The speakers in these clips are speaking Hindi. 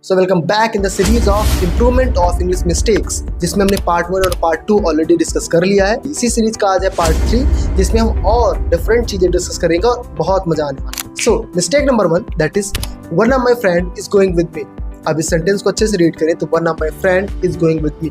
So welcome back in the series of improvement of English mistakes, जिसमें हमने पार्ट 1 और पार्ट 2 ऑलरेडी डिस्कस कर लिया है। इसी सीरीज का आज है पार्ट 3, जिसमें हम और डिफरेंट चीजें डिस्कस करेंगे और बहुत मजा आने वाला है। So mistake number 1, that is one of my friend is going with me. अब इस सेंटेंस को अच्छे से रीड करें तो one of my friend is going with me,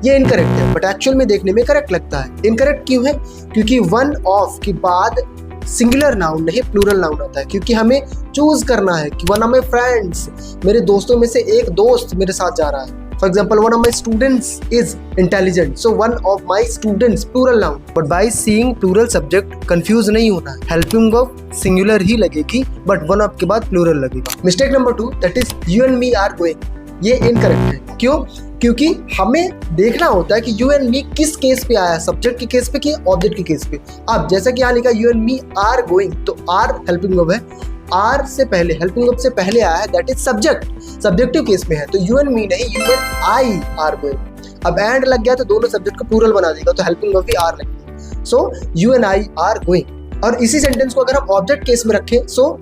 ये इनकरेक्ट है, बट एक्चुअल में देखने में करेक्ट लगता है। इनकरेक्ट क्यों है? क्योंकि वन ऑफ के बाद सिंगुलर नाउन नहीं प्लूरल नाउन आता है, क्योंकि हमें चूज करना है कि वन ऑफ माई फ्रेंड्स, मेरे दोस्तों में से एक दोस्त मेरे साथ जा रहा है। For example, one of my students is intelligent, so one of my students plural noun. But by seeing plural subject confuse नहीं होना है, हेल्पिंग ऑफ सिंगुलर ही लगेगी बट वन ऑफ के बाद प्लूरल लगेगा। Mistake number 2, that is you and me are going, ये इनकरेक्ट है। क्यों? क्योंकि हमें देखना होता है कि यू एंड मी किस केस पे आया, सब्जेक्ट के केस पे कि ऑब्जेक्ट के केस पे। अब जैसा कि यहाँ लिखा you and me are going, तो आर हेल्पिंग वर्ब है, आर से पहले हेल्पिंग वर्ब से पहले आया है, that is subject, subjective case में है, तो यू एंड मी नहीं, you and I are going. अब एंड लग गया तो दोनों सब्जेक्ट को प्लूरल बना देगा, तो हेल्पिंग वर्ब भी आर लगेगी, so you and I are going. और इसी सेंटेंस को अगर हम ऑब्जेक्ट केस में रखें, सो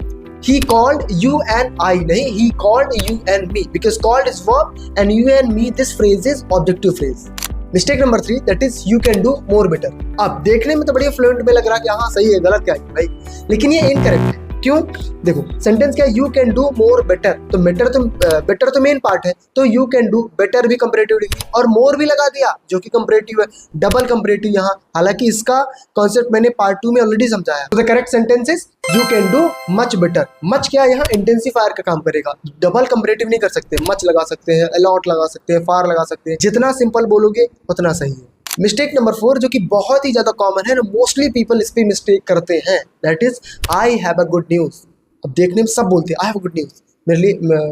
he called you and I, नहीं, he called you and me, because called is verb and you and me, this phrase is objective phrase. Mistake number 3, that is you can do more better. अब देखने में तो बढ़िया फ्लुएंट में लग रहा है कि हाँ सही है, गलत क्या है भाई, लेकिन ये इनकरेक्ट है। क्यों? देखो सेंटेंस क्या है, you can do more better, तो बेटर तो मेन पार्ट है, तो यू कैन डू बेटर भी कंपैरेटिव डिग्री और मोर भी लगा दिया जो कि कंपैरेटिव है, डबल कंपैरेटिव यहाँ। हालांकि इसका कॉन्सेप्ट मैंने पार्ट 2 में ऑलरेडी समझाया। The correct sentence is you can do much better. Much क्या यहाँ इंटेंसिफायर का काम करेगा, डबल कंपैरेटिव नहीं कर सकते, मच लगा सकते हैं, अलॉट लगा सकते हैं, फार लगा सकते हैं, जितना सिंपल बोलोगे उतना सही है। मिस्टेक नंबर 4, जो कि बहुत ही ज्यादा कॉमन है, मोस्टली पीपल इस पे मिस्टेक करते हैं, that is I have a good news. अब देखने में सब बोलते हैं आई हैव अ गुड न्यूज,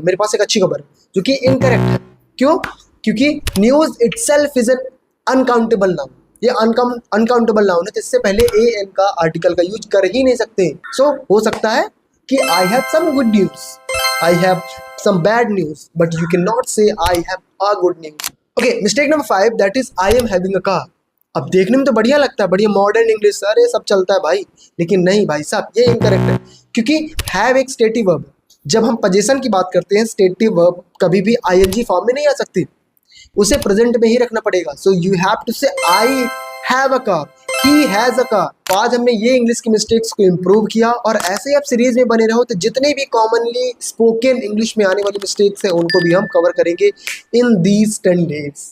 मेरे पास एक अच्छी खबर है, जो कि इनकरेक्ट है। क्यों? क्योंकि news itself is an uncountable noun, ये अनकाउंटेबल नाउन है, जिससे पहले ए एन का आर्टिकल का यूज कर ही नहीं सकते। सो हो सकता है कि I have some good news, I have some bad news, but you can not say I have a good news. Okay, mistake number 5, that is I am having a car. अब देखने में तो बढ़िया लगता है, बढ़िया मॉडर्न इंग्लिश, सर ये सब चलता है भाई, लेकिन नहीं भाई साहब, ये इनकरेक्ट है। क्योंकि हैव एक स्टेटिव वर्ब, जब हम पोजीशन की बात करते हैं, स्टेटिव वर्ब कभी भी आईएनजी फॉर्म में नहीं आ सकती, उसे प्रेजेंट में ही रखना पड़ेगा। सो यू हैव टू से I have a car, he has a car. तो आज हमने ये इंग्लिश की मिस्टेक्स को इम्प्रूव किया, और ऐसे ही आप सीरीज में बने रहो, तो जितने भी कॉमनली स्पोकन इंग्लिश में आने वाली मिस्टेक्स हैं उनको भी हम कवर करेंगे इन दीज 10 days।